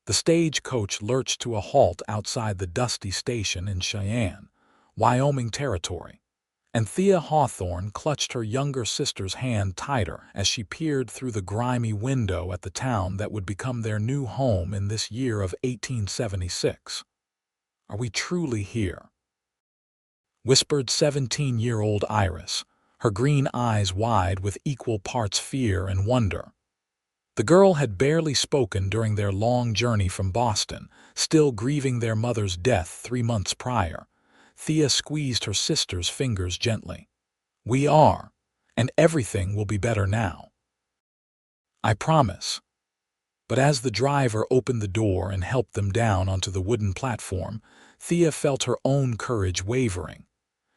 The stagecoach lurched to a halt outside the dusty station in Cheyenne, Wyoming Territory, and Thea Hawthorne clutched her younger sister's hand tighter as she peered through the grimy window at the town that would become their new home in this year of 1876. "Are we truly here?" whispered 17-year-old Iris, her green eyes wide with equal parts fear and wonder. The girl had barely spoken during their long journey from Boston, still grieving their mother's death 3 months prior. Thea squeezed her sister's fingers gently. "We are, and everything will be better now. I promise." But as the driver opened the door and helped them down onto the wooden platform, Thea felt her own courage wavering.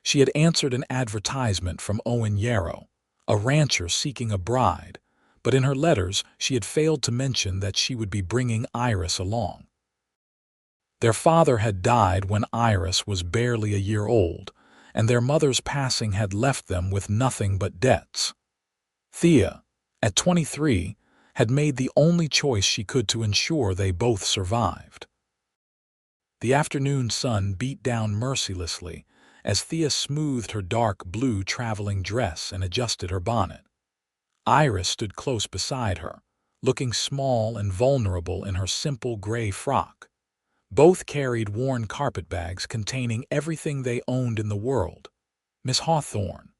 She had answered an advertisement from Owen Yarrow, a rancher seeking a bride, but in her letters she had failed to mention that she would be bringing Iris along. Their father had died when Iris was barely a year old, and their mother's passing had left them with nothing but debts. Thea, at 23, had made the only choice she could to ensure they both survived. The afternoon sun beat down mercilessly as Thea smoothed her dark blue traveling dress and adjusted her bonnet. Iris stood close beside her, looking small and vulnerable in her simple gray frock. Both carried worn carpetbags containing everything they owned in the world. "Miss Hawthorne."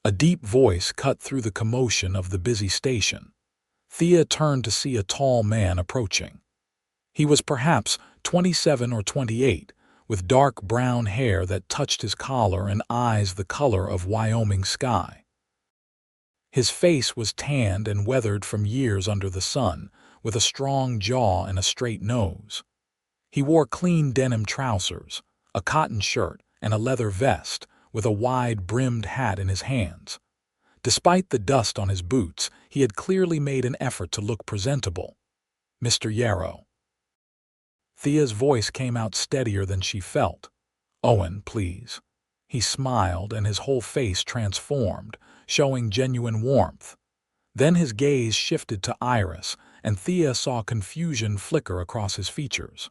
A deep voice cut through the commotion of the busy station. Thea turned to see a tall man approaching. He was perhaps 27 or 28, with dark brown hair that touched his collar and eyes the color of Wyoming sky. His face was tanned and weathered from years under the sun, with a strong jaw and a straight nose. He wore clean denim trousers, a cotton shirt, and a leather vest, with a wide-brimmed hat in his hands. Despite the dust on his boots, he had clearly made an effort to look presentable. "Mr. Yarrow." Thea's voice came out steadier than she felt. "Owen, please." He smiled, and his whole face transformed, showing genuine warmth. Then his gaze shifted to Iris, and Thea saw confusion flicker across his features.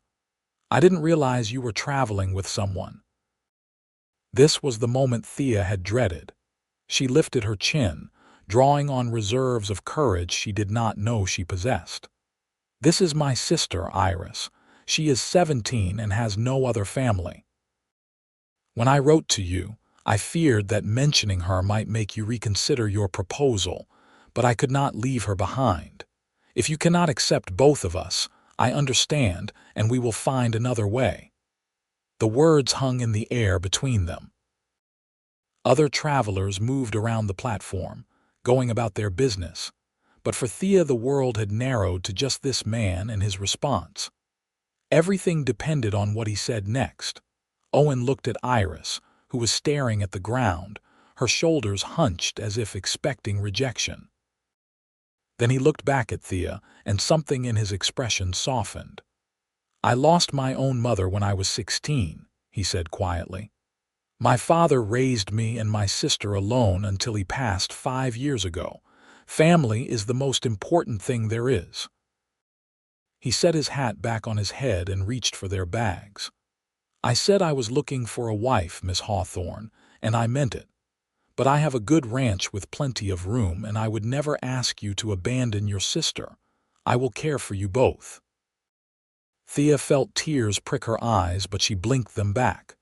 "I didn't realize you were traveling with someone." This was the moment Thea had dreaded. She lifted her chin, drawing on reserves of courage she did not know she possessed. "This is my sister, Iris. She is 17 and has no other family. When I wrote to you, I feared that mentioning her might make you reconsider your proposal, but I could not leave her behind. If you cannot accept both of us, I understand, and we will find another way." The words hung in the air between them. Other travelers moved around the platform, going about their business, but for Thea the world had narrowed to just this man and his response. Everything depended on what he said next. Owen looked at Iris, who was staring at the ground, her shoulders hunched as if expecting rejection. Then he looked back at Thea, and something in his expression softened. "I lost my own mother when I was 16, he said quietly. "My father raised me and my sister alone until he passed 5 years ago. Family is the most important thing there is." He set his hat back on his head and reached for their bags. "I said I was looking for a wife, Miss Hawthorne, and I meant it. But I have a good ranch with plenty of room, and I would never ask you to abandon your sister. I will care for you both." Thea felt tears prick her eyes, but she blinked them back.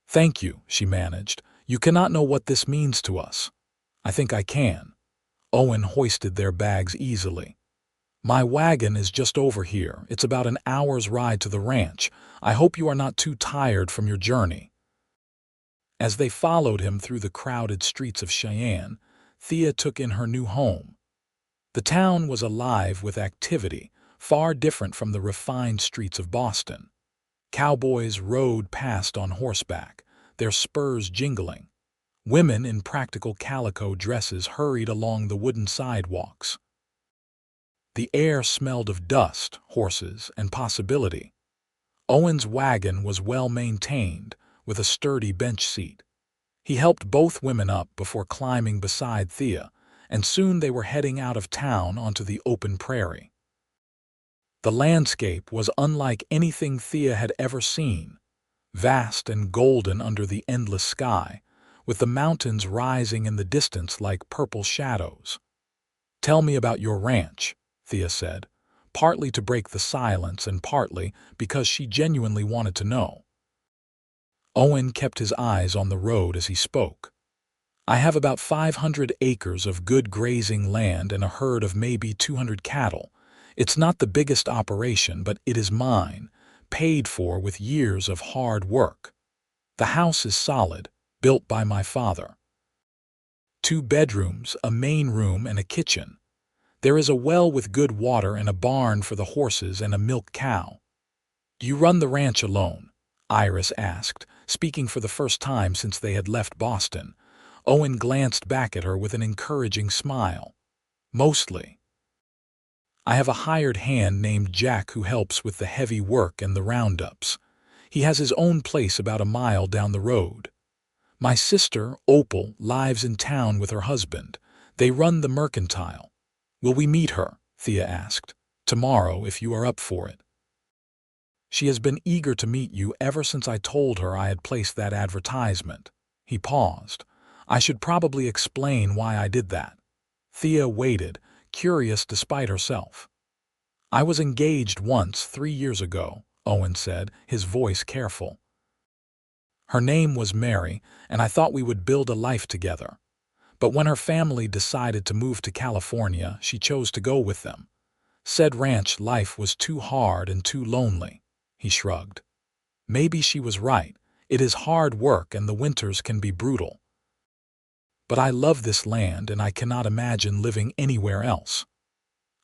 "Thank you," she managed. "You cannot know what this means to us." "I think I can." Owen hoisted their bags easily. "My wagon is just over here. It's about an hour's ride to the ranch. I hope you are not too tired from your journey." As they followed him through the crowded streets of Cheyenne, Thea took in her new home. The town was alive with activity, far different from the refined streets of Boston. Cowboys rode past on horseback, their spurs jingling. Women in practical calico dresses hurried along the wooden sidewalks. The air smelled of dust, horses, and possibility. Owen's wagon was well maintained, with a sturdy bench seat. He helped both women up before climbing beside Thea, and soon they were heading out of town onto the open prairie. The landscape was unlike anything Thea had ever seen, vast and golden under the endless sky, with the mountains rising in the distance like purple shadows. "Tell me about your ranch," Thea said, partly to break the silence and partly because she genuinely wanted to know. Owen kept his eyes on the road as he spoke. "I have about 500 acres of good grazing land and a herd of maybe 200 cattle. It's not the biggest operation, but it is mine, paid for with years of hard work. The house is solid, built by my father. 2 bedrooms, a main room, and a kitchen. There is a well with good water and a barn for the horses and a milk cow." "Do you run the ranch alone?" Iris asked, speaking for the first time since they had left Boston. Owen glanced back at her with an encouraging smile. "Mostly. I have a hired hand named Jack who helps with the heavy work and the roundups. He has his own place about a mile down the road. My sister, Opal, lives in town with her husband. They run the mercantile. Will we meet her?" Thea asked. "Tomorrow, if you are up for it." "She has been eager to meet you ever since I told her I had placed that advertisement." He paused. "I should probably explain why I did that." Thea waited, curious despite herself. "I was engaged once 3 years ago," Owen said, his voice careful. "Her name was Mary, and I thought we would build a life together. But when her family decided to move to California, she chose to go with them. Said ranch life was too hard and too lonely." He shrugged. "Maybe she was right. It is hard work and the winters can be brutal. But I love this land and I cannot imagine living anywhere else."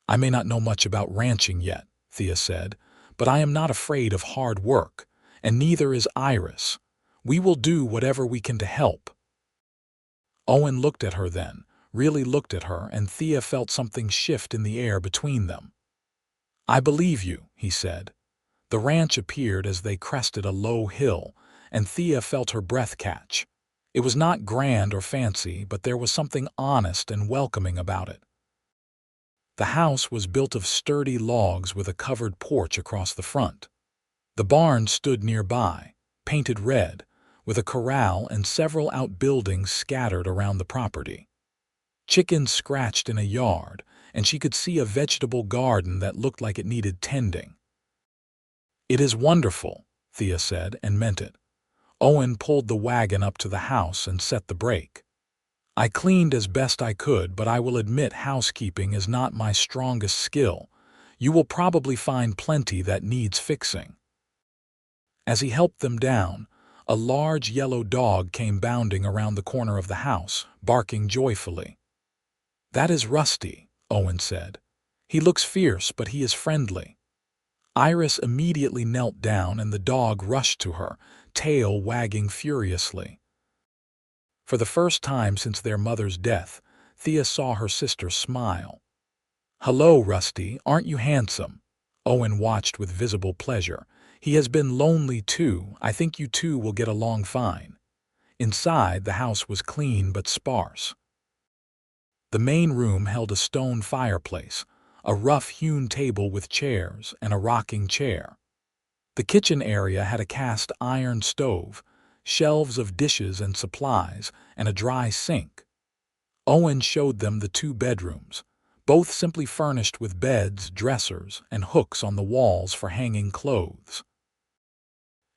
"I may not know much about ranching yet," Thea said, "but I am not afraid of hard work, and neither is Iris. We will do whatever we can to help." Owen looked at her then, really looked at her, and Thea felt something shift in the air between them. "I believe you," he said. The ranch appeared as they crested a low hill, and Thea felt her breath catch. It was not grand or fancy, but there was something honest and welcoming about it. The house was built of sturdy logs with a covered porch across the front. The barn stood nearby, painted red, with a corral and several outbuildings scattered around the property. Chickens scratched in a yard, and she could see a vegetable garden that looked like it needed tending. "It is wonderful," Thea said, and meant it. Owen pulled the wagon up to the house and set the brake. "I cleaned as best I could, but I will admit housekeeping is not my strongest skill. You will probably find plenty that needs fixing." As he helped them down, a large yellow dog came bounding around the corner of the house, barking joyfully. "That is Rusty," Owen said. "He looks fierce, but he is friendly." Iris immediately knelt down and the dog rushed to her, tail wagging furiously. For the first time since their mother's death, Thea saw her sister smile. "Hello, Rusty, aren't you handsome?" Owen watched with visible pleasure. "He has been lonely too. I think you two will get along fine." Inside, the house was clean but sparse. The main room held a stone fireplace, a rough-hewn table with chairs, and a rocking chair. The kitchen area had a cast-iron stove, shelves of dishes and supplies, and a dry sink. Owen showed them the 2 bedrooms, both simply furnished with beds, dressers, and hooks on the walls for hanging clothes.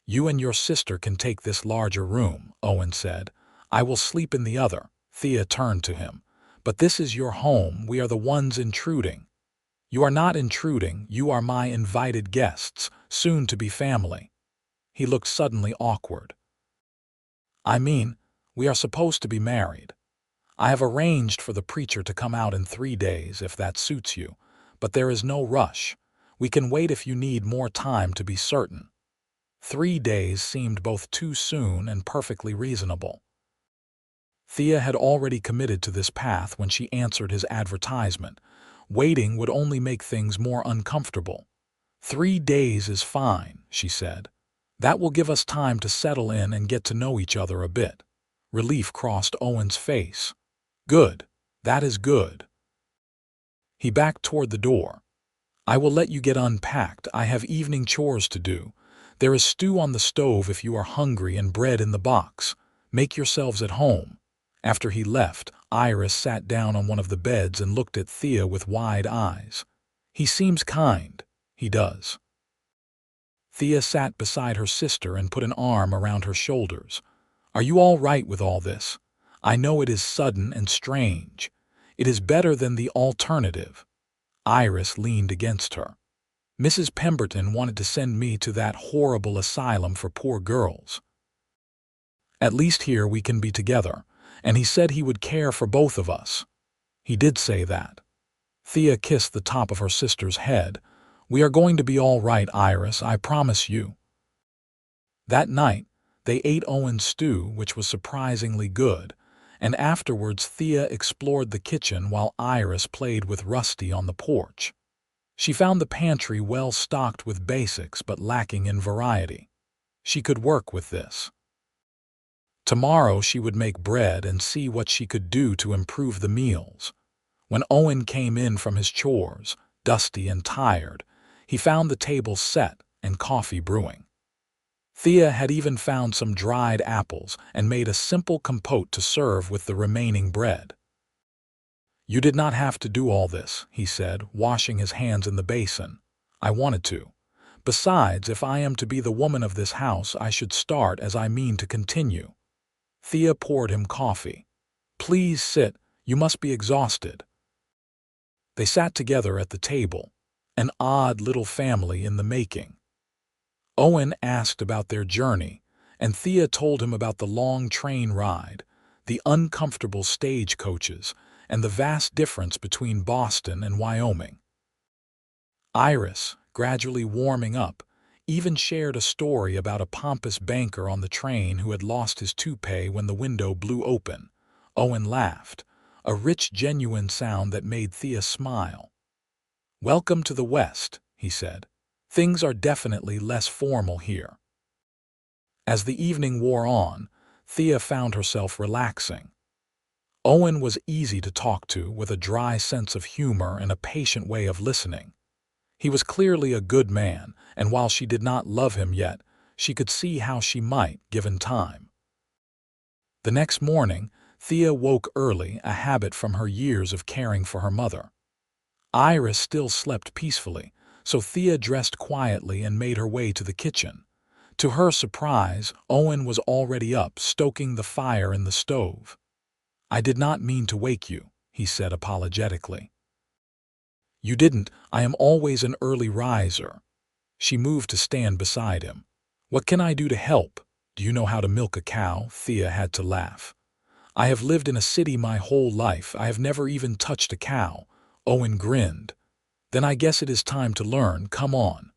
"You and your sister can take this larger room," Owen said. "I will sleep in the other." Thea turned to him. "But this is your home. We are the ones intruding." "You are not intruding. You are my invited guests, soon to be family." He looked suddenly awkward. "I mean, we are supposed to be married. I have arranged for the preacher to come out in 3 days, if that suits you, but there is no rush. We can wait if you need more time to be certain." 3 days seemed both too soon and perfectly reasonable. Thea had already committed to this path when she answered his advertisement. Waiting would only make things more uncomfortable. 3 days is fine," she said. "That will give us time to settle in and get to know each other a bit." Relief crossed Owen's face. "Good. That is good." He backed toward the door. I will let you get unpacked. I have evening chores to do. There is stew on the stove if you are hungry and bread in the box. Make yourselves at home." After he left, Iris sat down on one of the beds and looked at Thea with wide eyes. "He seems kind." "He does." Thea sat beside her sister and put an arm around her shoulders. "Are you all right with all this? I know it is sudden and strange. It is better than the alternative." Iris leaned against her. "Mrs. Pemberton wanted to send me to that horrible asylum for poor girls. At least here we can be together, and he said he would care for both of us." "He did say that." Thea kissed the top of her sister's head. "We are going to be all right, Iris, I promise you." That night, they ate Owen's stew, which was surprisingly good, and afterwards Thea explored the kitchen while Iris played with Rusty on the porch. She found the pantry well stocked with basics but lacking in variety. She could work with this. Tomorrow she would make bread and see what she could do to improve the meals. When Owen came in from his chores, dusty and tired, he found the table set and coffee brewing. Thea had even found some dried apples and made a simple compote to serve with the remaining bread. "You did not have to do all this," he said, washing his hands in the basin. "I wanted to. Besides, if I am to be the woman of this house, I should start as I mean to continue." Thea poured him coffee. "Please sit, you must be exhausted." They sat together at the table, an odd little family in the making. Owen asked about their journey, and Thea told him about the long train ride, the uncomfortable stagecoaches, and the vast difference between Boston and Wyoming. Iris, gradually warming up, even shared a story about a pompous banker on the train who had lost his toupee when the window blew open. Owen laughed, a rich, genuine sound that made Thea smile. "Welcome to the West," he said. "Things are definitely less formal here." As the evening wore on, Thea found herself relaxing. Owen was easy to talk to, with a dry sense of humor and a patient way of listening. He was clearly a good man, and while she did not love him yet, she could see how she might, given time. The next morning, Thea woke early, a habit from her years of caring for her mother. Iris still slept peacefully, so Thea dressed quietly and made her way to the kitchen. To her surprise, Owen was already up, stoking the fire in the stove. "I did not mean to wake you," he said apologetically. "You didn't. I am always an early riser." She moved to stand beside him. "What can I do to help? Do you know how to milk a cow?" Thea had to laugh. "I have lived in a city my whole life. I have never even touched a cow." Owen grinned. "Then I guess it is time to learn. Come on."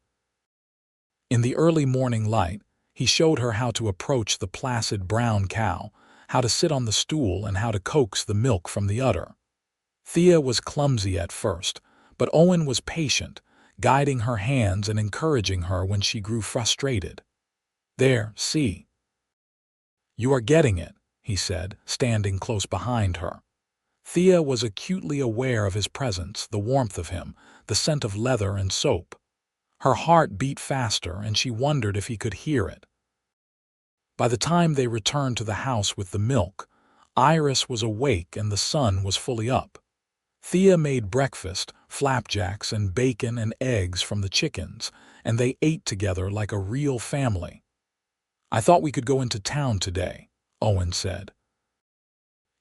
In the early morning light, he showed her how to approach the placid brown cow, how to sit on the stool, and how to coax the milk from the udder. Thea was clumsy at first, but Owen was patient, guiding her hands and encouraging her when she grew frustrated. "There, see. You are getting it," he said, standing close behind her. Thea was acutely aware of his presence, the warmth of him, the scent of leather and soap. Her heart beat faster, and she wondered if he could hear it. By the time they returned to the house with the milk, Iris was awake and the sun was fully up. Thea made breakfast, flapjacks and bacon and eggs from the chickens, and they ate together like a real family. "I thought we could go into town today," Owen said.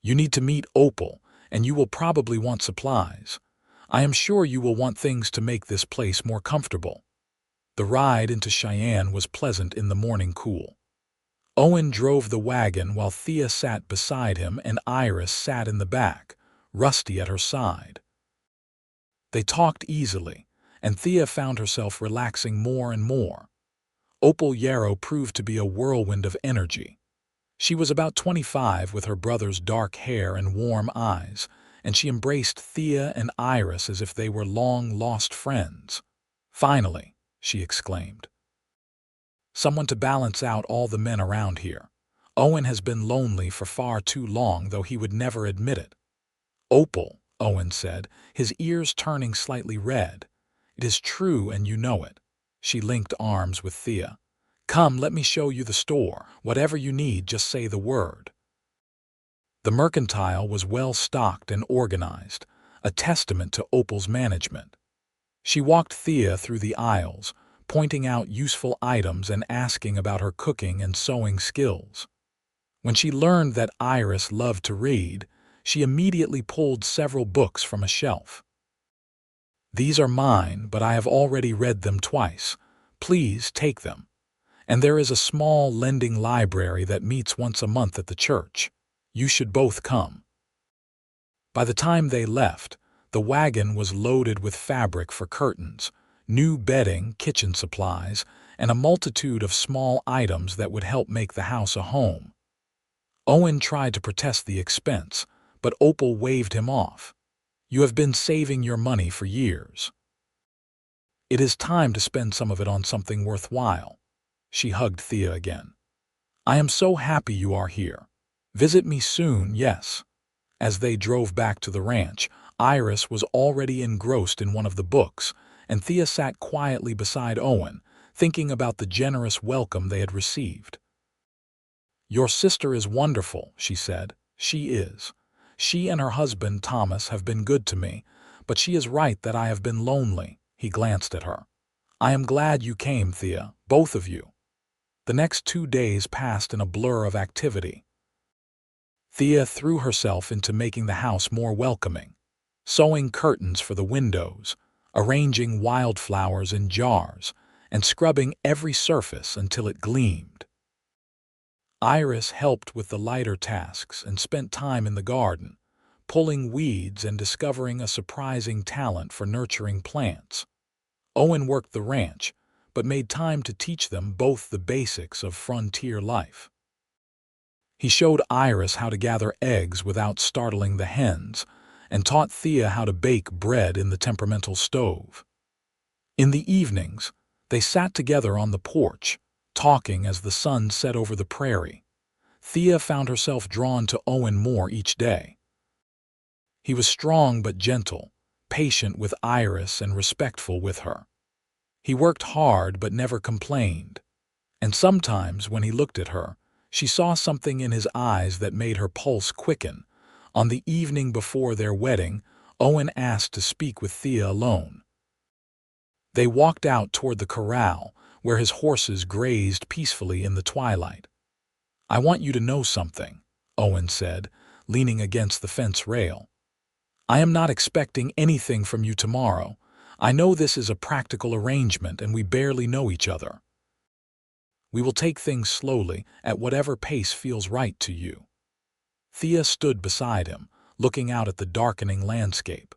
"You need to meet Opal, and you will probably want supplies. I am sure you will want things to make this place more comfortable." The ride into Cheyenne was pleasant in the morning cool. Owen drove the wagon while Thea sat beside him and Iris sat in the back, Rusty at her side. They talked easily, and Thea found herself relaxing more and more. Opal Yarrow proved to be a whirlwind of energy. She was about 25 with her brother's dark hair and warm eyes, and she embraced Thea and Iris as if they were long-lost friends. "Finally," she exclaimed. "Someone to balance out all the men around here. Owen has been lonely for far too long, though he would never admit it." "Opal," Owen said, his ears turning slightly red. It is true, and you know it. She linked arms with Thea. Come, let me show you the store. Whatever you need, just say the word. The mercantile was well stocked and organized, a testament to Opal's management. She walked Thea through the aisles, pointing out useful items and asking about her cooking and sewing skills. When she learned that Iris loved to read, she immediately pulled several books from a shelf. These are mine, but I have already read them twice. Please take them. And there is a small lending library that meets once a month at the church. You should both come. By the time they left, the wagon was loaded with fabric for curtains, new bedding, kitchen supplies, and a multitude of small items that would help make the house a home. Owen tried to protest the expense, but Opal waved him off. You have been saving your money for years. It is time to spend some of it on something worthwhile. She hugged Thea again. I am so happy you are here. Visit me soon, yes. As they drove back to the ranch, Iris was already engrossed in one of the books, and Thea sat quietly beside Owen, thinking about the generous welcome they had received. Your sister is wonderful, she said. She is. She and her husband, Thomas, have been good to me, but she is right that I have been lonely. He glanced at her. I am glad you came, Thea, both of you. The next 2 days passed in a blur of activity. Thea threw herself into making the house more welcoming, sewing curtains for the windows, arranging wildflowers in jars, and scrubbing every surface until it gleamed. Iris helped with the lighter tasks and spent time in the garden, pulling weeds and discovering a surprising talent for nurturing plants. Owen worked the ranch, but made time to teach them both the basics of frontier life. He showed Iris how to gather eggs without startling the hens, and taught Thea how to bake bread in the temperamental stove. In the evenings, they sat together on the porch, talking as the sun set over the prairie. Thea found herself drawn to Owen more each day. He was strong but gentle, patient with Iris and respectful with her. He worked hard but never complained, and sometimes when he looked at her, she saw something in his eyes that made her pulse quicken. On the evening before their wedding, Owen asked to speak with Thea alone. They walked out toward the corral, where his horses grazed peacefully in the twilight. I want you to know something, Owen said, leaning against the fence rail. I am not expecting anything from you tomorrow. I know this is a practical arrangement and we barely know each other. We will take things slowly, at whatever pace feels right to you. Thea stood beside him, looking out at the darkening landscape.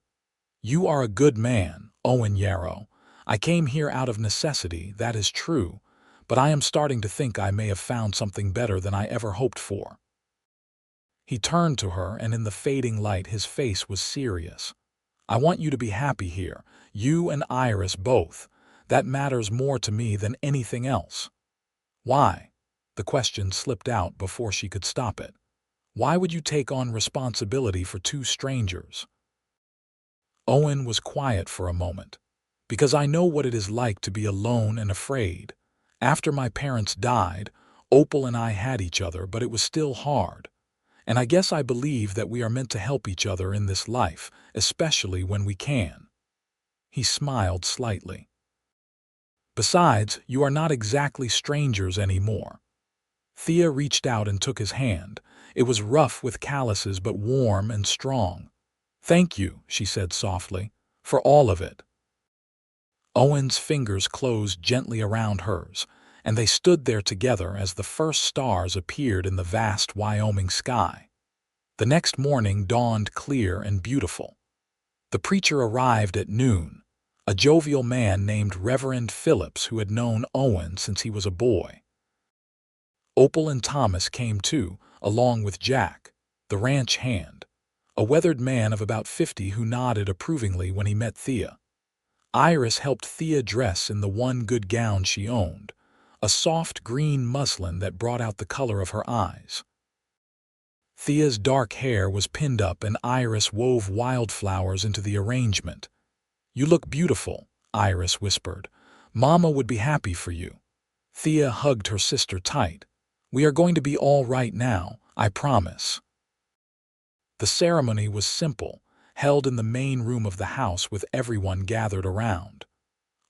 You are a good man, Owen Yarrow. I came here out of necessity, that is true, but I am starting to think I may have found something better than I ever hoped for. He turned to her, and in the fading light his face was serious. I want you to be happy here, you and Iris both. That matters more to me than anything else. Why? The question slipped out before she could stop it. Why would you take on responsibility for 2 strangers? Owen was quiet for a moment. Because I know what it is like to be alone and afraid. After my parents died, Opal and I had each other, but it was still hard. And I guess I believe that we are meant to help each other in this life, especially when we can. He smiled slightly. Besides, you are not exactly strangers anymore. Thea reached out and took his hand. It was rough with calluses but warm and strong. Thank you, she said softly, for all of it. Owen's fingers closed gently around hers, and they stood there together as the first stars appeared in the vast Wyoming sky. The next morning dawned clear and beautiful. The preacher arrived at noon, a jovial man named Reverend Phillips who had known Owen since he was a boy. Opal and Thomas came too, along with Jack, the ranch hand, a weathered man of about 50 who nodded approvingly when he met Thea. Iris helped Thea dress in the one good gown she owned, a soft green muslin that brought out the color of her eyes. Thea's dark hair was pinned up and Iris wove wildflowers into the arrangement. You look beautiful, Iris whispered. "Mama would be happy for you." Thea hugged her sister tight. "We are going to be all right now, I promise." The ceremony was simple, held in the main room of the house with everyone gathered around.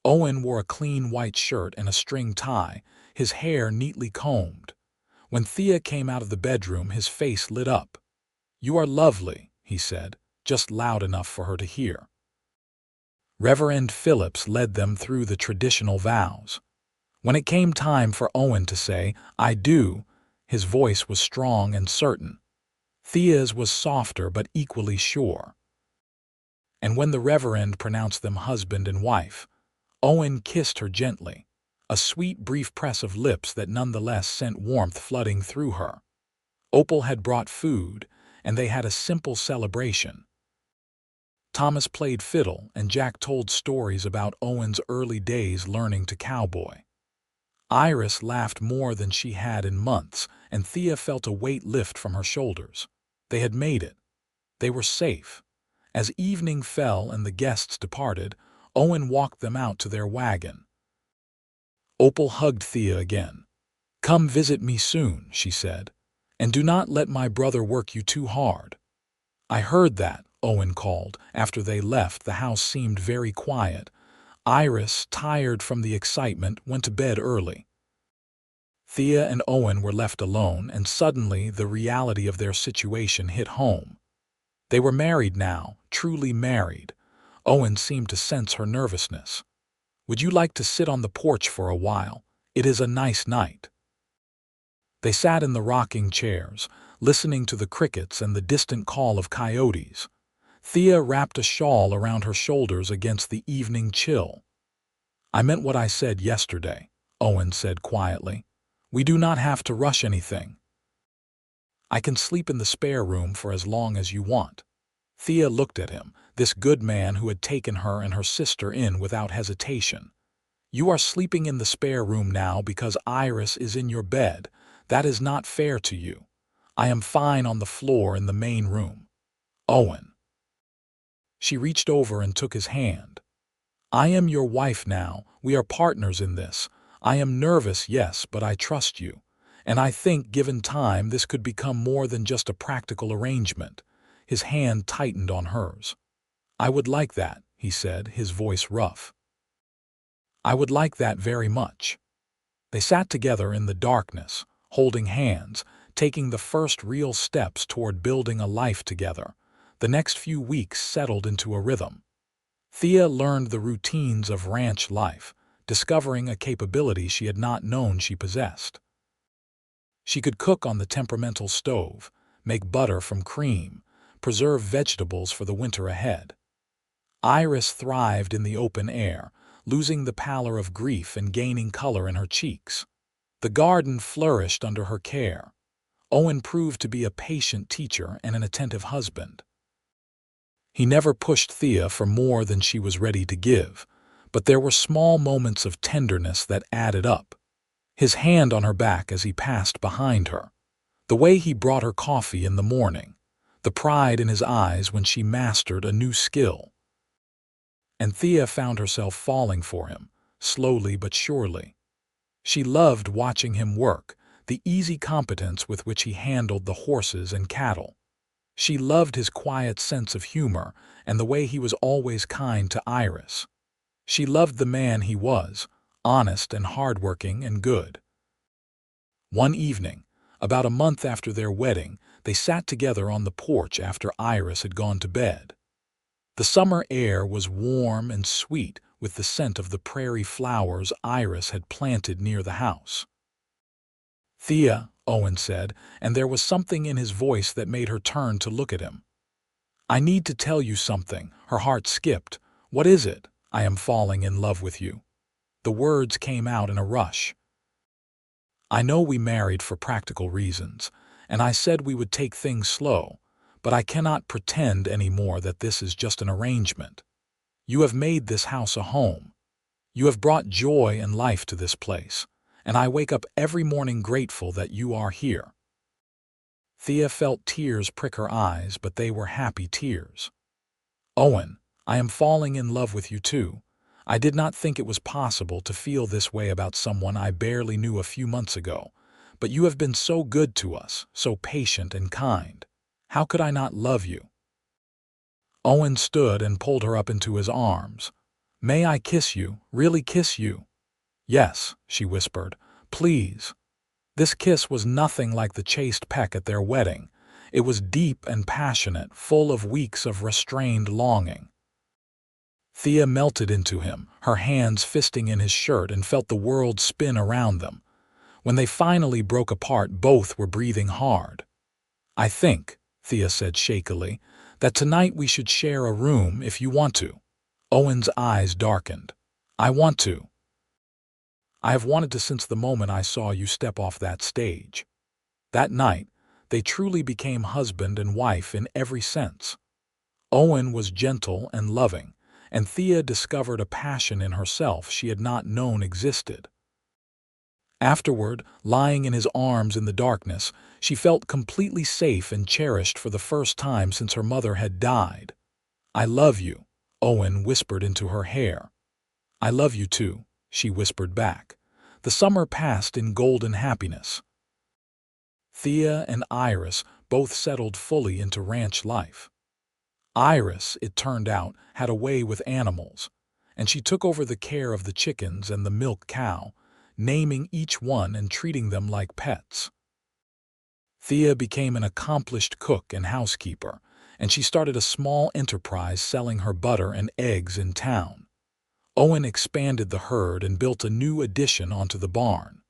Owen wore a clean white shirt and a string tie, his hair neatly combed. When Thea came out of the bedroom, his face lit up. "You are lovely," he said, just loud enough for her to hear. Reverend Phillips led them through the traditional vows. When it came time for Owen to say, "I do," his voice was strong and certain. Thea's was softer but equally sure. And when the Reverend pronounced them husband and wife, Owen kissed her gently, a sweet brief press of lips that nonetheless sent warmth flooding through her. Opal had brought food, and they had a simple celebration. Thomas played fiddle, and Jack told stories about Owen's early days learning to cowboy. Iris laughed more than she had in months, and Thea felt a weight lift from her shoulders. They had made it. They were safe. As evening fell and the guests departed, Owen walked them out to their wagon. Opal hugged Thea again. "Come visit me soon," she said, "and do not let my brother work you too hard." "I heard that," Owen called. After they left, the house seemed very quiet. Iris, tired from the excitement, went to bed early. Thea and Owen were left alone, and suddenly the reality of their situation hit home. They were married now, truly married. Owen seemed to sense her nervousness. "Would you like to sit on the porch for a while? It is a nice night." They sat in the rocking chairs, listening to the crickets and the distant call of coyotes. Thea wrapped a shawl around her shoulders against the evening chill. "I meant what I said yesterday," Owen said quietly. "We do not have to rush anything. I can sleep in the spare room for as long as you want." Thea looked at him, this good man who had taken her and her sister in without hesitation. "You are sleeping in the spare room now because Iris is in your bed. That is not fair to you. I am fine on the floor in the main room." "Owen." She reached over and took his hand. "I am your wife now. We are partners in this. I am nervous, yes, but I trust you. And I think, given time, this could become more than just a practical arrangement." His hand tightened on hers. "I would like that," he said, his voice rough. "I would like that very much." They sat together in the darkness, holding hands, taking the first real steps toward building a life together. The next few weeks settled into a rhythm. Thea learned the routines of ranch life, discovering a capability she had not known she possessed. She could cook on the temperamental stove, make butter from cream, preserve vegetables for the winter ahead. Iris thrived in the open air, losing the pallor of grief and gaining color in her cheeks. The garden flourished under her care. Owen proved to be a patient teacher and an attentive husband. He never pushed Thea for more than she was ready to give, but there were small moments of tenderness that added up. His hand on her back as he passed behind her, the way he brought her coffee in the morning, the pride in his eyes when she mastered a new skill. And Thea found herself falling for him, slowly but surely. She loved watching him work, the easy competence with which he handled the horses and cattle. She loved his quiet sense of humor and the way he was always kind to Iris. She loved the man he was, honest and hardworking and good. One evening, about a month after their wedding, they sat together on the porch after Iris had gone to bed. The summer air was warm and sweet with the scent of the prairie flowers Iris had planted near the house. "Thea," Owen said, and there was something in his voice that made her turn to look at him. "I need to tell you something." Her heart skipped. "What is it?" "I am falling in love with you." The words came out in a rush. "I know we married for practical reasons, and I said we would take things slow, but I cannot pretend anymore that this is just an arrangement. You have made this house a home. You have brought joy and life to this place, and I wake up every morning grateful that you are here." Thea felt tears prick her eyes, but they were happy tears. "Owen, I am falling in love with you too. I did not think it was possible to feel this way about someone I barely knew a few months ago. But you have been so good to us, so patient and kind. How could I not love you?" Owen stood and pulled her up into his arms. "May I kiss you, really kiss you?" "Yes," she whispered. "Please." This kiss was nothing like the chaste peck at their wedding. It was deep and passionate, full of weeks of restrained longing. Thea melted into him, her hands fisting in his shirt, and felt the world spin around them. When they finally broke apart, both were breathing hard. "I think," Thea said shakily, "that tonight we should share a room if you want to." Owen's eyes darkened. "I want to. I have wanted to since the moment I saw you step off that stage." That night, they truly became husband and wife in every sense. Owen was gentle and loving, and Thea discovered a passion in herself she had not known existed. Afterward, lying in his arms in the darkness, she felt completely safe and cherished for the first time since her mother had died. "I love you," Owen whispered into her hair. "I love you too," she whispered back. The summer passed in golden happiness. Thea and Iris both settled fully into ranch life. Iris, it turned out, had a way with animals, and she took over the care of the chickens and the milk cow, naming each one and treating them like pets. Thea became an accomplished cook and housekeeper, and she started a small enterprise selling her butter and eggs in town. Owen expanded the herd and built a new addition onto the barn.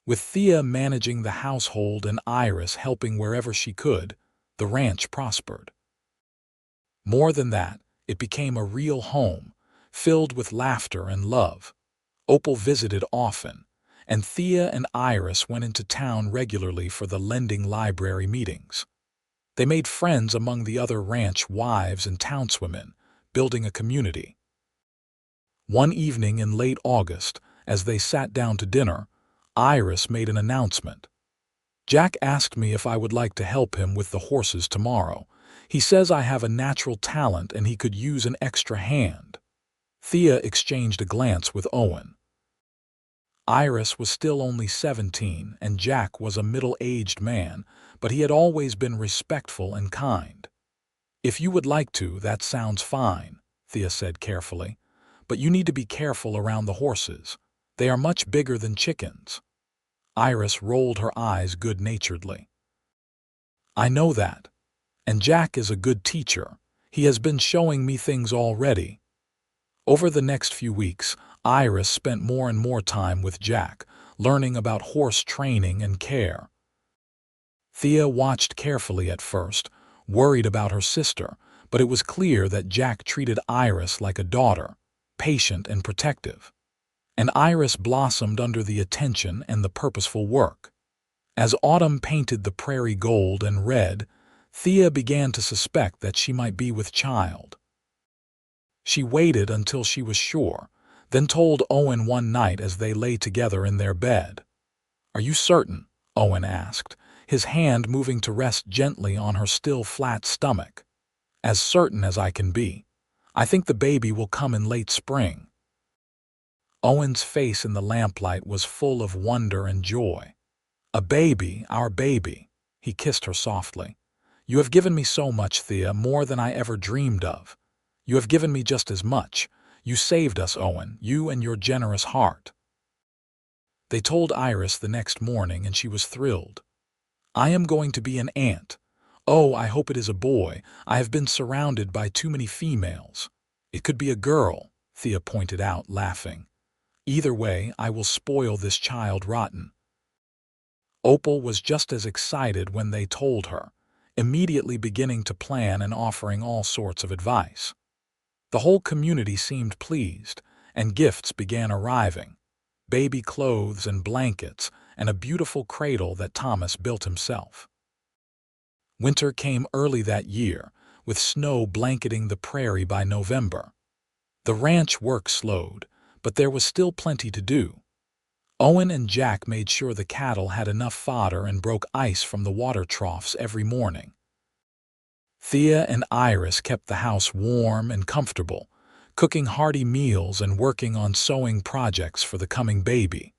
With Thea managing the household and Iris helping wherever she could, the ranch prospered. More than that, it became a real home, filled with laughter and love. Opal visited often, and Thea and Iris went into town regularly for the lending library meetings. They made friends among the other ranch wives and townswomen, building a community. One evening in late August, as they sat down to dinner, Iris made an announcement. "Jack asked me if I would like to help him with the horses tomorrow. He says I have a natural talent and he could use an extra hand." Thea exchanged a glance with Owen. Iris was still only 17 and Jack was a middle-aged man, but he had always been respectful and kind. "If you would like to, that sounds fine," Thea said carefully. "But you need to be careful around the horses. They are much bigger than chickens." Iris rolled her eyes good-naturedly. "I know that. And Jack is a good teacher. He has been showing me things already." Over the next few weeks, Iris spent more and more time with Jack, learning about horse training and care. Thea watched carefully at first, worried about her sister, but it was clear that Jack treated Iris like a daughter, patient and protective. And Iris blossomed under the attention and the purposeful work. As autumn painted the prairie gold and red, Thea began to suspect that she might be with child. She waited until she was sure, then told Owen one night as they lay together in their bed. "Are you certain?" Owen asked, his hand moving to rest gently on her still flat stomach. "As certain as I can be. I think the baby will come in late spring." Owen's face in the lamplight was full of wonder and joy. "A baby, our baby." He kissed her softly. "You have given me so much, Thea, more than I ever dreamed of. You have given me just as much. You saved us, Owen, you and your generous heart." They told Iris the next morning, and she was thrilled. "I am going to be an aunt. Oh, I hope it is a boy. I have been surrounded by too many females." "It could be a girl," Thea pointed out, laughing. "Either way, I will spoil this child rotten." Opal was just as excited when they told her, immediately beginning to plan and offering all sorts of advice. The whole community seemed pleased, and gifts began arriving. Baby clothes and blankets, and a beautiful cradle that Thomas built himself. Winter came early that year, with snow blanketing the prairie by November. The ranch work slowed, but there was still plenty to do. Owen and Jack made sure the cattle had enough fodder and broke ice from the water troughs every morning. Thea and Iris kept the house warm and comfortable, cooking hearty meals and working on sewing projects for the coming baby.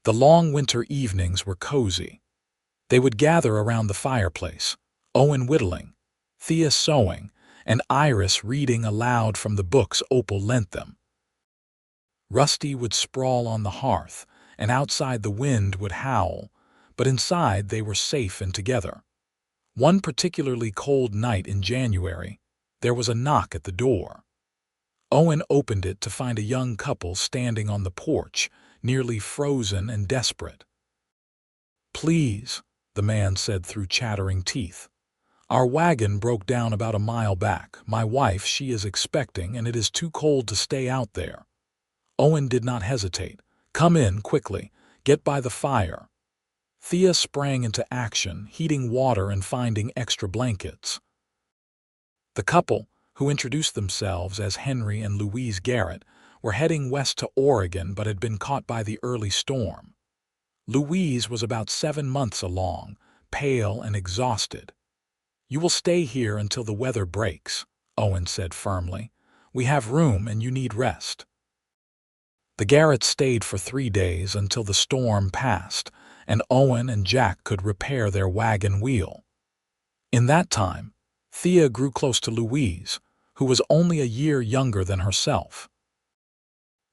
The long winter evenings were cozy. They would gather around the fireplace, Owen whittling, Thea sewing, and Iris reading aloud from the books Opal lent them. Rusty would sprawl on the hearth, and outside the wind would howl, but inside they were safe and together. One particularly cold night in January, there was a knock at the door. Owen opened it to find a young couple standing on the porch, nearly frozen and desperate. "Please," the man said through chattering teeth. "Our wagon broke down about a mile back. My wife, she is expecting, and it is too cold to stay out there." Owen did not hesitate. "Come in, quickly. Get by the fire." Thea sprang into action, heating water and finding extra blankets. The couple, who introduced themselves as Henry and Louise Garrett, were heading west to Oregon but had been caught by the early storm. Louise was about 7 months along, pale and exhausted. "You will stay here until the weather breaks," Owen said firmly. "We have room and you need rest." The Garretts stayed for 3 days until the storm passed, and Owen and Jack could repair their wagon wheel. In that time, Thea grew close to Louise, who was only a year younger than herself.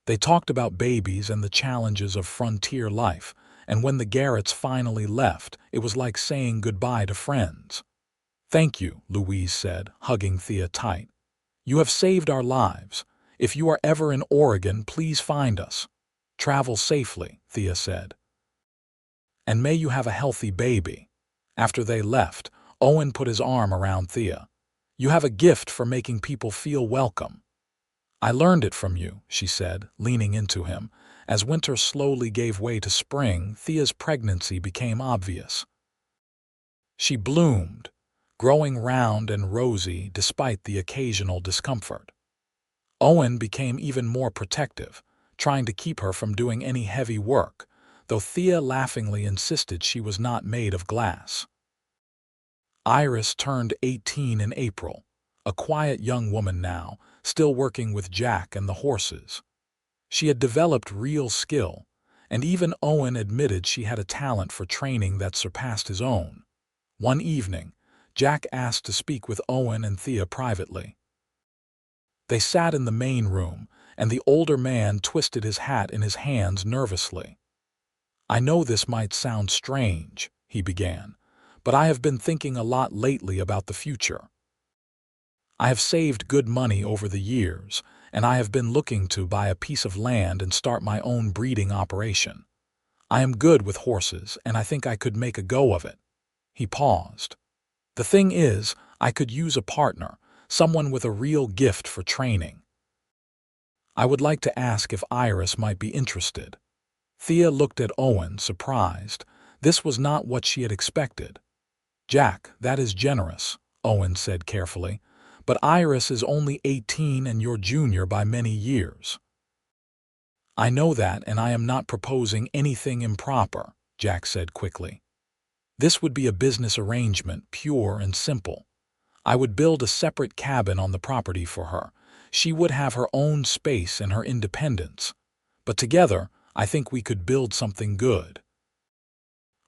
They talked about babies and the challenges of frontier life, and when the Garretts finally left, it was like saying goodbye to friends. "Thank you," Louise said, hugging Thea tight. "You have saved our lives. If you are ever in Oregon, please find us." "Travel safely," Thea said. "And may you have a healthy baby." After they left, Owen put his arm around Thea. "You have a gift for making people feel welcome." "I learned it from you," she said, leaning into him. As winter slowly gave way to spring, Thea's pregnancy became obvious. She bloomed, growing round and rosy despite the occasional discomfort. Owen became even more protective, trying to keep her from doing any heavy work, though Thea laughingly insisted she was not made of glass. Iris turned 18 in April, a quiet young woman now, still working with Jack and the horses. She had developed real skill, and even Owen admitted she had a talent for training that surpassed his own. One evening, Jack asked to speak with Owen and Thea privately. They sat in the main room, and the older man twisted his hat in his hands nervously. "I know this might sound strange," he began, "but I have been thinking a lot lately about the future. I have saved good money over the years, and I have been looking to buy a piece of land and start my own breeding operation. I am good with horses, and I think I could make a go of it." He paused. "The thing is, I could use a partner, someone with a real gift for training. I would like to ask if Iris might be interested." Thea looked at Owen, surprised. This was not what she had expected. "Jack, that is generous," Owen said carefully, "but Iris is only 18 and your junior by many years." "I know that, and I am not proposing anything improper," Jack said quickly. "This would be a business arrangement, pure and simple. I would build a separate cabin on the property for her. She would have her own space and her independence. But together, I think we could build something good."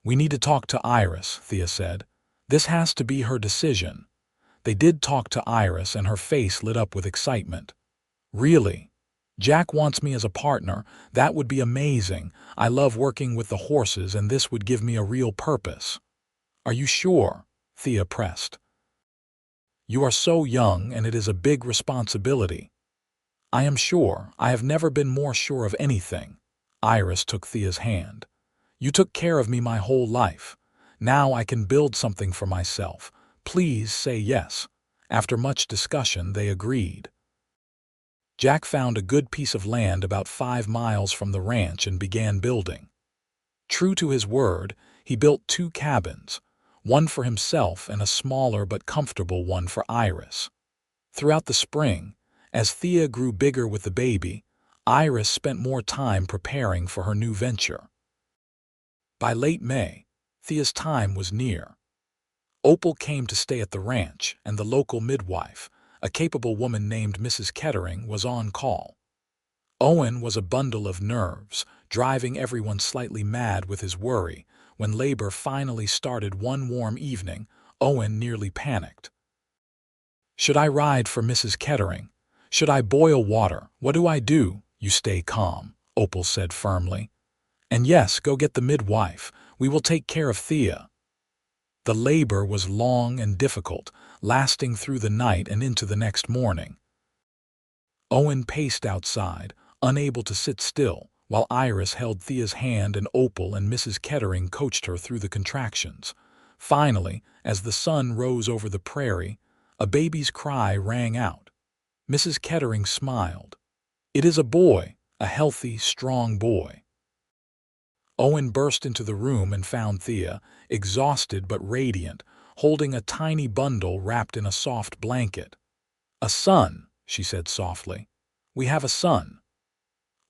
"We need to talk to Iris," Thea said. "This has to be her decision." They did talk to Iris, and her face lit up with excitement. "Really? Jack wants me as a partner. That would be amazing. I love working with the horses, and this would give me a real purpose." "Are you sure?" Thea pressed. "You are so young, and it is a big responsibility." "I am sure. I have never been more sure of anything." Iris took Thea's hand. "You took care of me my whole life. Now I can build something for myself. Please say yes." After much discussion, they agreed. Jack found a good piece of land about 5 miles from the ranch and began building. True to his word, he built 2 cabins, one for himself and a smaller but comfortable one for Iris. Throughout the spring, as Thea grew bigger with the baby, Iris spent more time preparing for her new venture. By late May, Thea's time was near. Opal came to stay at the ranch, and the local midwife, a capable woman named Mrs. Kettering was on call. Owen was a bundle of nerves, driving everyone slightly mad with his worry. When labor finally started one warm evening, Owen nearly panicked. "Should I ride for Mrs. Kettering? Should I boil water? What do I do?" "You stay calm," Opal said firmly. "And yes, go get the midwife. We will take care of Thea." The labor was long and difficult, lasting through the night and into the next morning. Owen paced outside, unable to sit still, while Iris held Thea's hand and Opal and Mrs. Kettering coached her through the contractions. Finally, as the sun rose over the prairie, a baby's cry rang out. Mrs. Kettering smiled. "It is a boy, a healthy, strong boy." Owen burst into the room and found Thea, exhausted but radiant, holding a tiny bundle wrapped in a soft blanket. "A son," she said softly. "We have a son."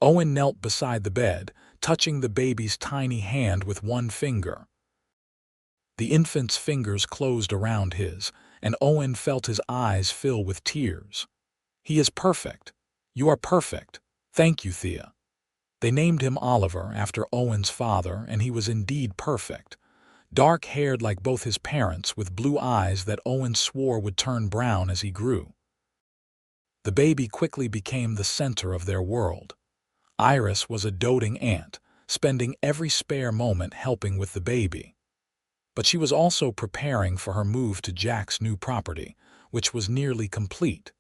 Owen knelt beside the bed, touching the baby's tiny hand with one finger. The infant's fingers closed around his, and Owen felt his eyes fill with tears. "He is perfect. You are perfect. Thank you, Thea." They named him Oliver after Owen's father, and he was indeed perfect. Dark-haired like both his parents, with blue eyes that Owen swore would turn brown as he grew. The baby quickly became the center of their world. Iris was a doting aunt, spending every spare moment helping with the baby. But she was also preparing for her move to Jack's new property, which was nearly complete.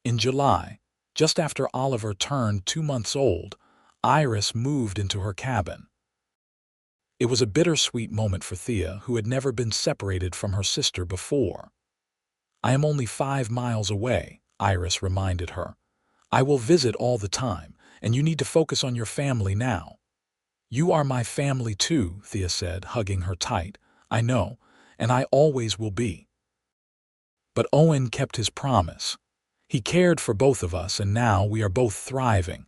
In July, just after Oliver turned 2 months old, Iris moved into her cabin. It was a bittersweet moment for Thea, who had never been separated from her sister before. "I am only 5 miles away," Iris reminded her. "I will visit all the time, and you need to focus on your family now." "You are my family too," Thea said, hugging her tight. "I know, and I always will be." But Owen kept his promise. He cared for both of us, and now we are both thriving.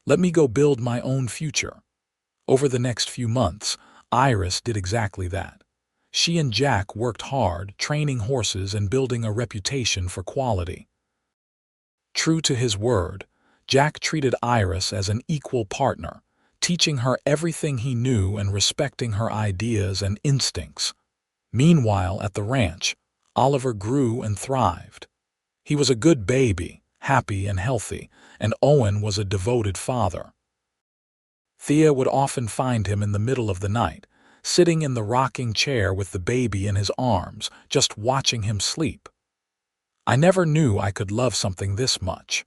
Let me go build my own future. Over the next few months, Iris did exactly that. She and Jack worked hard, training horses and building a reputation for quality. True to his word, Jack treated Iris as an equal partner, teaching her everything he knew and respecting her ideas and instincts. Meanwhile, at the ranch, Oliver grew and thrived. He was a good baby, happy and healthy, and Owen was a devoted father. Thea would often find him in the middle of the night, sitting in the rocking chair with the baby in his arms, just watching him sleep. "I never knew I could love something this much,"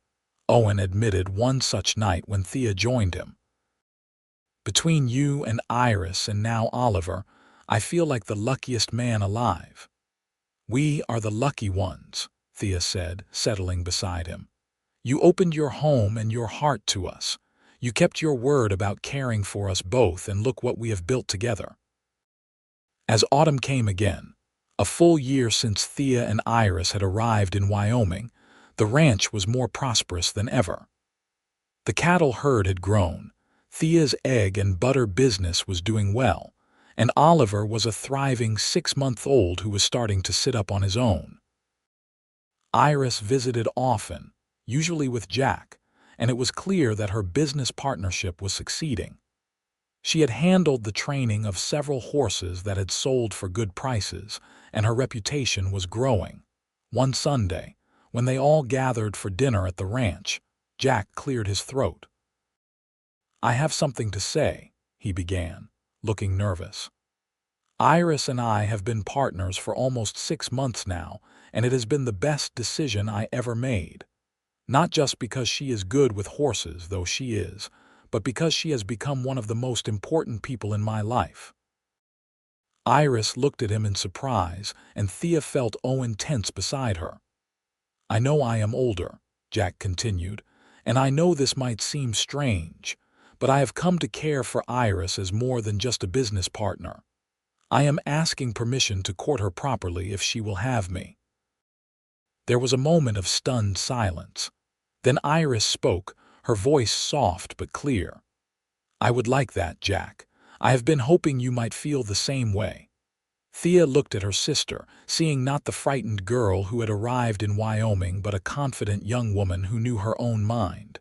Owen admitted one such night when Thea joined him. "Between you and Iris and now Oliver, I feel like the luckiest man alive." "We are the lucky ones," Thea said, settling beside him. "You opened your home and your heart to us. You kept your word about caring for us both, and look what we have built together." As autumn came again, a full year since Thea and Iris had arrived in Wyoming, the ranch was more prosperous than ever. The cattle herd had grown, Thea's egg and butter business was doing well, and Oliver was a thriving 6-month-old who was starting to sit up on his own. Iris visited often, usually with Jack, and it was clear that her business partnership was succeeding. She had handled the training of several horses that had sold for good prices, and her reputation was growing. One Sunday, when they all gathered for dinner at the ranch, Jack cleared his throat. "I have something to say," he began, looking nervous. "Iris and I have been partners for almost 6 months now, and it has been the best decision I ever made. Not just because she is good with horses, though she is, but because she has become one of the most important people in my life." Iris looked at him in surprise, and Thea felt Owen tense beside her. "I know I am older," Jack continued, "and I know this might seem strange, but I have come to care for Iris as more than just a business partner. I am asking permission to court her properly if she will have me." There was a moment of stunned silence. Then Iris spoke, her voice soft but clear. "I would like that, Jack. I have been hoping you might feel the same way." Thea looked at her sister, seeing not the frightened girl who had arrived in Wyoming but a confident young woman who knew her own mind.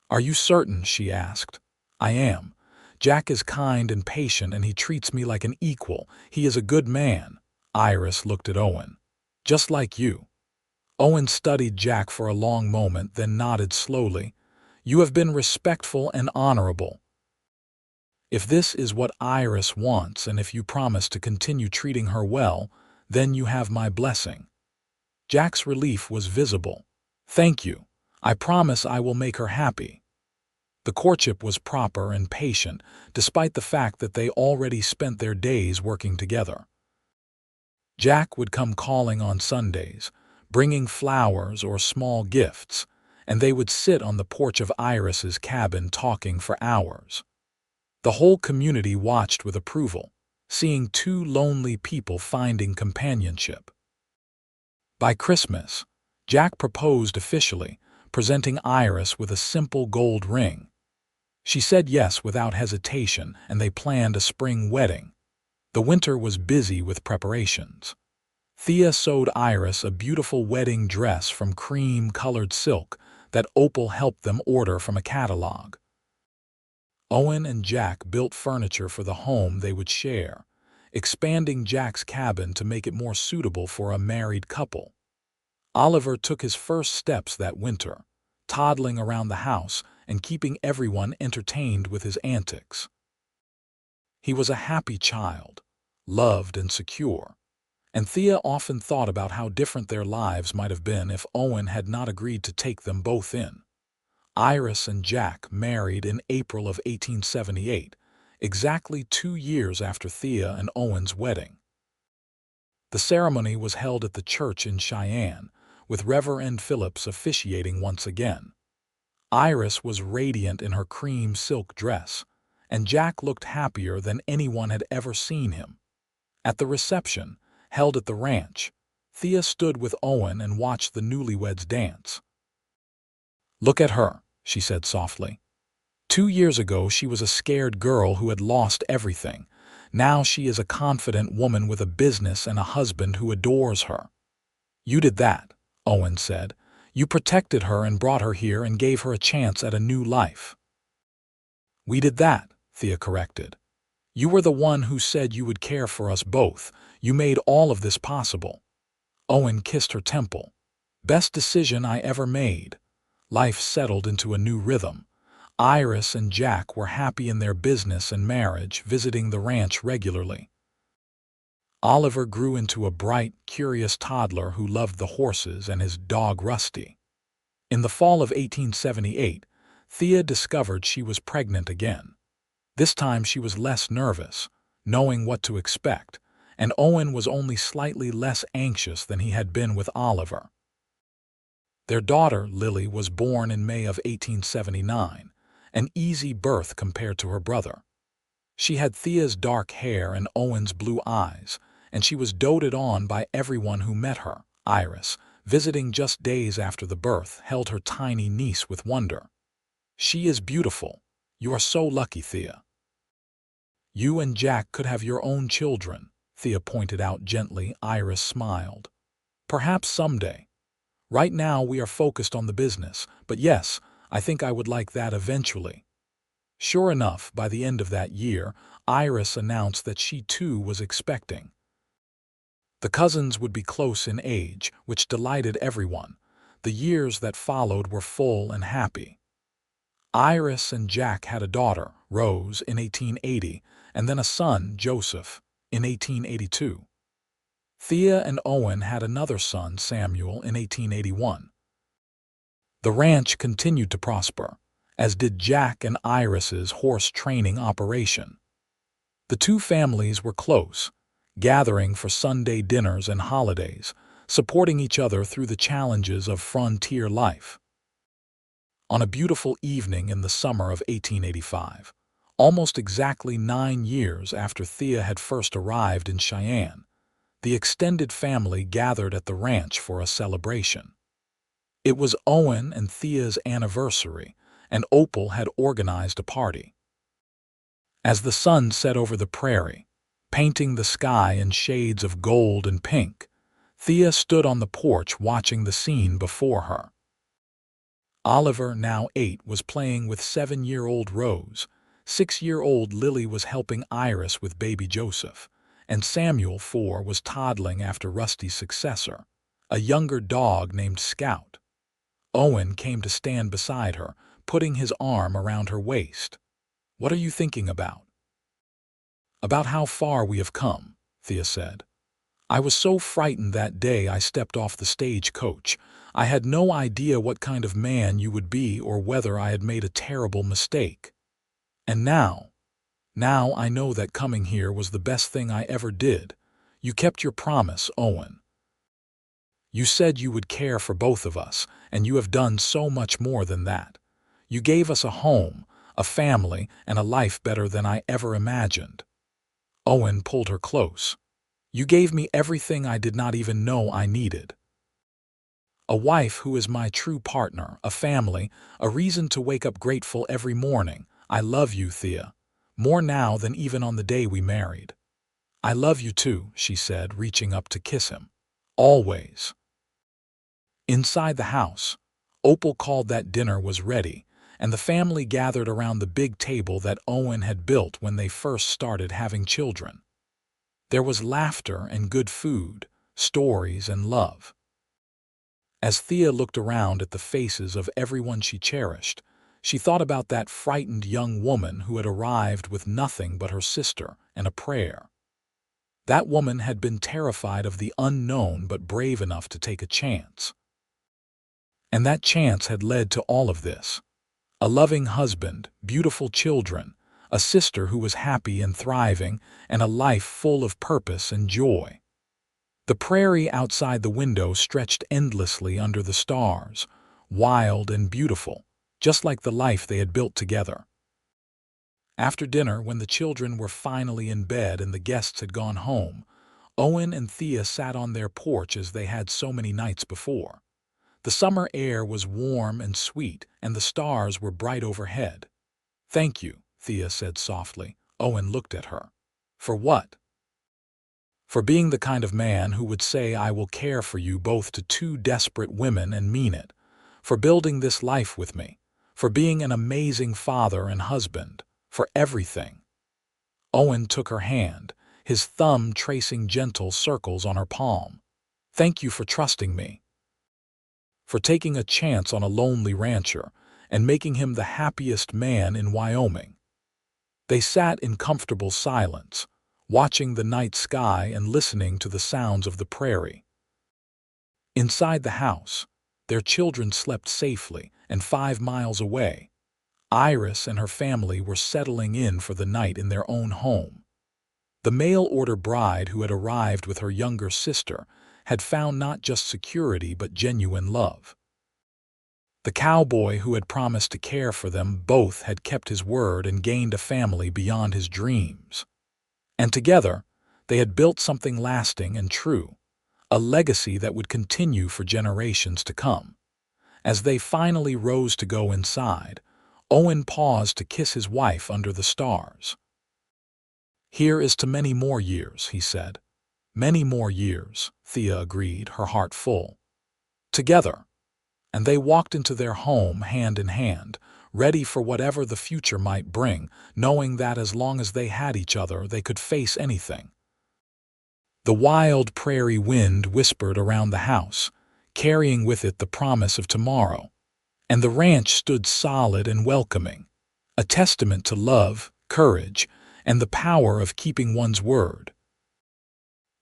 "Are you certain?" she asked. "I am. Jack is kind and patient, and he treats me like an equal. He is a good man." Iris looked at Owen. "Just like you." Owen studied Jack for a long moment, then nodded slowly. "You have been respectful and honorable. If this is what Iris wants, and if you promise to continue treating her well, then you have my blessing." Jack's relief was visible. "Thank you. I promise I will make her happy." The courtship was proper and patient, despite the fact that they already spent their days working together. Jack would come calling on Sundays, bringing flowers or small gifts, and they would sit on the porch of Iris's cabin talking for hours. The whole community watched with approval, seeing two lonely people finding companionship. By Christmas, Jack proposed officially, presenting Iris with a simple gold ring. She said yes without hesitation, and they planned a spring wedding. The winter was busy with preparations. Thea sewed Iris a beautiful wedding dress from cream-colored silk that Opal helped them order from a catalog. Owen and Jack built furniture for the home they would share, expanding Jack's cabin to make it more suitable for a married couple. Oliver took his first steps that winter, toddling around the house and keeping everyone entertained with his antics. He was a happy child, loved and secure, and Thea often thought about how different their lives might have been if Owen had not agreed to take them both in. Iris and Jack married in April of 1878, exactly 2 years after Thea and Owen's wedding. The ceremony was held at the church in Cheyenne, with Reverend Phillips officiating once again. Iris was radiant in her cream silk dress, and Jack looked happier than anyone had ever seen him. At the reception, held at the ranch, Thea stood with Owen and watched the newlyweds dance. "Look at her," she said softly. 2 years ago she was a scared girl who had lost everything. Now she is a confident woman with a business and a husband who adores her." "You did that," Owen said. "You protected her and brought her here and gave her a chance at a new life." "We did that," Thea corrected. "You were the one who said you would care for us both. You made all of this possible." Owen kissed her temple. "Best decision I ever made." Life settled into a new rhythm. Iris and Jack were happy in their business and marriage, visiting the ranch regularly. Oliver grew into a bright, curious toddler who loved the horses and his dog Rusty. In the fall of 1878, Thea discovered she was pregnant again. This time she was less nervous, knowing what to expect, and Owen was only slightly less anxious than he had been with Oliver. Their daughter, Lily, was born in May of 1879, an easy birth compared to her brother. She had Thea's dark hair and Owen's blue eyes, and she was doted on by everyone who met her. Iris, visiting just days after the birth, held her tiny niece with wonder. "She is beautiful. You are so lucky, Thea." "You and Jack could have your own children," Thea pointed out gently. Iris smiled. "Perhaps someday. Right now we are focused on the business, but yes, I think I would like that eventually." Sure enough, by the end of that year, Iris announced that she too was expecting. The cousins would be close in age, which delighted everyone. The years that followed were full and happy. Iris and Jack had a daughter, Rose, in 1880, and then a son, Joseph, in 1882. Thea and Owen had another son, Samuel, in 1881. The ranch continued to prosper, as did Jack and Iris's horse training operation. The two families were close, gathering for Sunday dinners and holidays, supporting each other through the challenges of frontier life. On a beautiful evening in the summer of 1885, almost exactly 9 years after Thea had first arrived in Cheyenne, the extended family gathered at the ranch for a celebration. It was Owen and Thea's anniversary, and Opal had organized a party. As the sun set over the prairie, painting the sky in shades of gold and pink. Thea stood on the porch watching the scene before her. Oliver, now 8, was playing with 7-year-old Rose. 6-year-old Lily was helping Iris with baby Joseph, and Samuel, 4, was toddling after Rusty's successor, a younger dog named Scout. Owen came to stand beside her, putting his arm around her waist. "What are you thinking about?" "About how far we have come," Thea said. "I was so frightened that day I stepped off the stagecoach. I had no idea what kind of man you would be or whether I had made a terrible mistake. And now I know that coming here was the best thing I ever did. You kept your promise, Owen. You said you would care for both of us, and you have done so much more than that. You gave us a home, a family, and a life better than I ever imagined." Owen pulled her close. "You gave me everything I did not even know I needed. A wife who is my true partner, a family, a reason to wake up grateful every morning. I love you, Thea, more now than even on the day we married." "I love you too," she said, reaching up to kiss him. "Always." Inside the house, Opal called that dinner was ready, and the family gathered around the big table that Owen had built when they first started having children. There was laughter and good food, stories and love. As Thea looked around at the faces of everyone she cherished, she thought about that frightened young woman who had arrived with nothing but her sister and a prayer. That woman had been terrified of the unknown but brave enough to take a chance. And that chance had led to all of this. A loving husband, beautiful children, a sister who was happy and thriving, and a life full of purpose and joy. The prairie outside the window stretched endlessly under the stars, wild and beautiful, just like the life they had built together. After dinner, when the children were finally in bed and the guests had gone home, Owen and Thea sat on their porch as they had so many nights before. The summer air was warm and sweet, and the stars were bright overhead. "Thank you," Thea said softly. Owen looked at her. "For what?" "For being the kind of man who would say I will care for you both to 2 desperate women and mean it. For building this life with me. For being an amazing father and husband. For everything." Owen took her hand, his thumb tracing gentle circles on her palm. "Thank you for trusting me. For taking a chance on a lonely rancher and making him the happiest man in Wyoming." They sat in comfortable silence, watching the night sky and listening to the sounds of the prairie. Inside the house, their children slept safely, and 5 miles away, Iris and her family were settling in for the night in their own home. The mail-order bride who had arrived with her younger sister had found not just security but genuine love. The cowboy who had promised to care for them both had kept his word and gained a family beyond his dreams. And together, they had built something lasting and true, a legacy that would continue for generations to come. As they finally rose to go inside, Owen paused to kiss his wife under the stars. "Here is to many more years," he said. "Many more years," Thea agreed, her heart full. Together. And they walked into their home hand in hand, ready for whatever the future might bring, knowing that as long as they had each other, they could face anything. The wild prairie wind whispered around the house, carrying with it the promise of tomorrow. And the ranch stood solid and welcoming, a testament to love, courage, and the power of keeping one's word.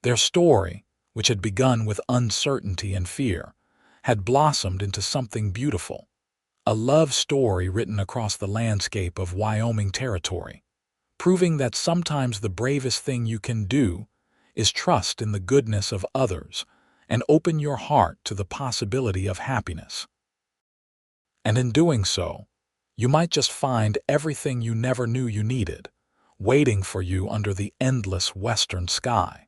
Their story, which had begun with uncertainty and fear, had blossomed into something beautiful, a love story written across the landscape of Wyoming Territory, proving that sometimes the bravest thing you can do is trust in the goodness of others and open your heart to the possibility of happiness. And in doing so, you might just find everything you never knew you needed, waiting for you under the endless western sky.